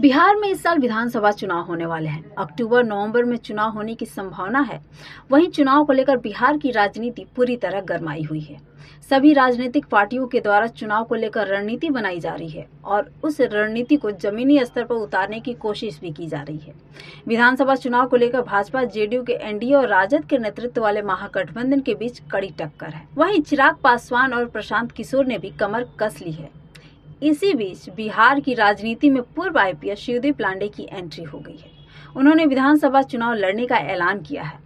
बिहार में इस साल विधानसभा चुनाव होने वाले हैं। अक्टूबर-नवंबर में चुनाव होने की संभावना है। वहीं चुनाव को लेकर बिहार की राजनीति पूरी तरह गरमाई हुई है। सभी राजनीतिक पार्टियों के द्वारा चुनाव को लेकर रणनीति बनाई जा रही है और उस रणनीति को जमीनी स्तर पर उतारने की कोशिश भी की जा रही है। विधानसभा चुनाव को लेकर भाजपा, जेडीयू के एनडीए और राजद के नेतृत्व वाले महागठबंधन के बीच कड़ी टक्कर है। वहीं चिराग पासवान और प्रशांत किशोर ने भी कमर कस ली है। इसी बीच बिहार की राजनीति में पूर्व आईपीएस शिवदीप लांडे की एंट्री हो गई है। उन्होंने विधानसभा चुनाव लड़ने का ऐलान किया है।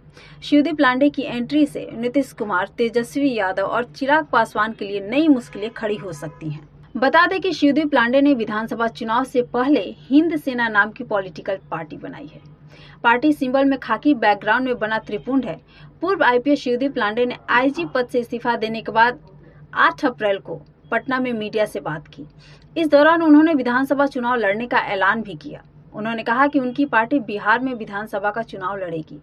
शिवदीप लांडे की एंट्री से नीतीश कुमार, तेजस्वी यादव और चिराग पासवान के लिए नई मुश्किलें खड़ी हो सकती हैं। बता दें कि शिवदीप लांडे ने विधानसभा चुनाव से पहले हिंद सेना नाम की पॉलिटिकल पार्टी बनाई है। पार्टी सिंबल में खाकी बैकग्राउंड में बना त्रिपुंड है। पूर्व आईपीएस शिवदीप लांडे ने आईजी पद से इस्तीफा देने के बाद 8 अप्रैल को पटना में मीडिया से बात की। इस दौरान उन्होंने विधानसभा चुनाव लड़ने का ऐलान भी किया। उन्होंने कहा कि उनकी पार्टी बिहार में विधानसभा का चुनाव लड़ेगी।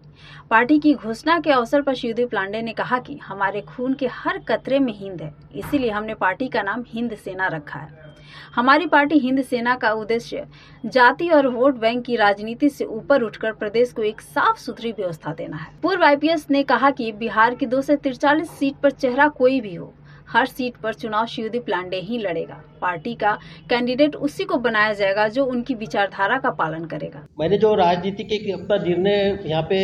पार्टी की घोषणा के अवसर पर शिवदीप लांडे ने कहा कि हमारे खून के हर कतरे में हिंद है, इसीलिए हमने पार्टी का नाम हिंद सेना रखा है। हमारी पार्टी हिंद सेना का उद्देश्य जाति और वोट बैंक की राजनीति से ऊपर उठकर प्रदेश को एक साफ सुथरी व्यवस्था देना है। पूर्व आईपीएस ने कहा कि बिहार की 243 सीट पर चेहरा कोई भी हो, हर सीट पर चुनाव शिवदीप लांडे ही लड़ेगा। पार्टी का कैंडिडेट उसी को बनाया जाएगा जो उनकी विचारधारा का पालन करेगा। मैंने जो राजनीति के अपना निर्णय यहाँ पे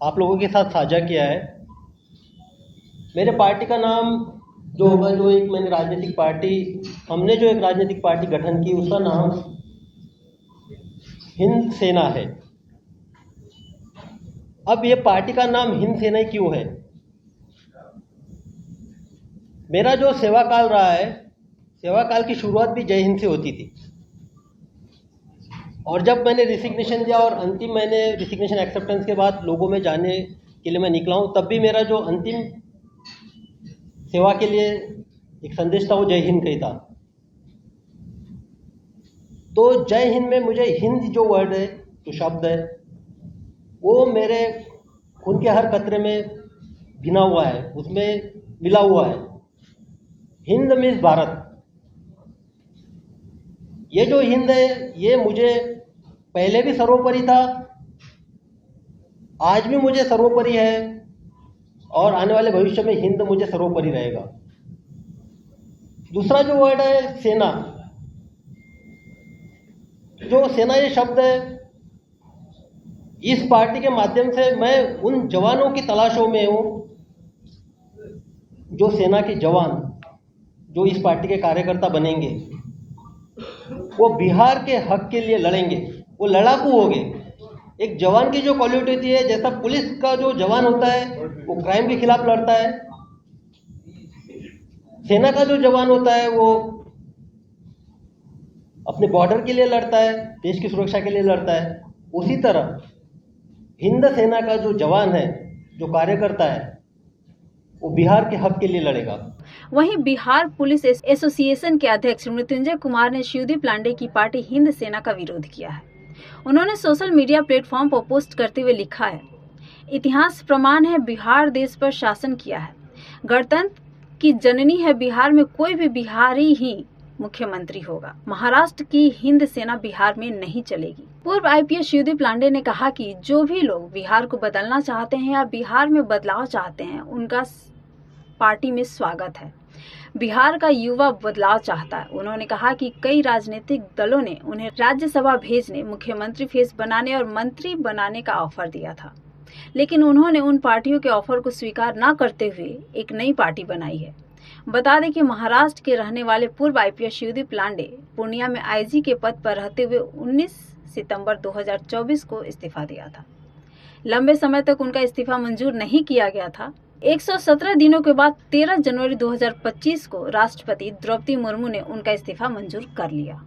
आप लोगों के साथ साझा किया है, मेरे पार्टी का नाम जो होगा, जो एक मैंने राजनीतिक पार्टी हमने जो एक राजनीतिक पार्टी गठन की, उसका नाम हिंद सेना है। अब ये पार्टी का नाम हिंद सेना क्यों है? मेरा जो सेवा काल रहा है, सेवा काल की शुरुआत भी जय हिंद से होती थी। और जब मैंने रिसिग्नेशन दिया और अंतिम मैंने रिसिग्नेशन एक्सेप्टेंस के बाद लोगों में जाने के लिए मैं निकला हूँ, तब भी मेरा जो अंतिम सेवा के लिए एक संदेश था वो जय हिंद का ही था। तो जय हिंद में मुझे हिंद जो वर्ड है, जो शब्द है, वो मेरे खून के हर कतरे में भिना हुआ है, उसमें मिला हुआ है। हिंद मीन्स भारत। ये जो हिंद है, ये मुझे पहले भी सर्वोपरि था, आज भी मुझे सर्वोपरि है और आने वाले भविष्य में हिंद मुझे सर्वोपरि रहेगा। दूसरा जो वर्ड है सेना, जो सेना ये शब्द है, इस पार्टी के माध्यम से मैं उन जवानों की तलाशों में हूं, जो सेना के जवान जो इस पार्टी के कार्यकर्ता बनेंगे, वो बिहार के हक के लिए लड़ेंगे, वो लड़ाकू होंगे। एक जवान की जो क्वालिटी होती है, जैसा पुलिस का जो जवान होता है वो क्राइम के खिलाफ लड़ता है, सेना का जो जवान होता है वो अपने बॉर्डर के लिए लड़ता है, देश की सुरक्षा के लिए लड़ता है। उसी तरह हिंद सेना का जो जवान है, जो कार्यकर्ता है, वो बिहार के हक के लिए लड़ेगा। वहीं बिहार पुलिस एसोसिएशन के अध्यक्ष मृत्युंजय कुमार ने शिवदीप लांडे की पार्टी हिंद सेना का विरोध किया है। उन्होंने सोशल मीडिया प्लेटफॉर्म पर पोस्ट करते हुए लिखा है, इतिहास प्रमाण है बिहार देश पर शासन किया है, गणतंत्र की जननी है बिहार में, कोई भी बिहारी ही मुख्यमंत्री होगा। महाराष्ट्र की हिंद सेना बिहार में नहीं चलेगी। पूर्व आईपीएस शिवदीप लांडे ने कहा कि जो भी लोग बिहार को बदलना चाहते हैं या बिहार में बदलाव चाहते हैं, उनका पार्टी में स्वागत है। बिहार का युवा बदलाव चाहता है। उन्होंने कहा कि कई राजनीतिक दलों ने उन्हें राज्यसभा भेजने, मुख्यमंत्री फेस बनाने और मंत्री बनाने का ऑफर दिया था, लेकिन उन्होंने उन पार्टियों के ऑफर को स्वीकार न करते हुए एक नई पार्टी बनाई है। बता दें कि महाराष्ट्र के रहने वाले पूर्व आईपीएस शिवदीप लांडे पूर्णिया में आईजी के पद पर रहते हुए 19 सितंबर 2024 को इस्तीफा दिया था। लंबे समय तक उनका इस्तीफा मंजूर नहीं किया गया था। 117 दिनों के बाद 13 जनवरी 2025 को राष्ट्रपति द्रौपदी मुर्मू ने उनका इस्तीफा मंजूर कर लिया।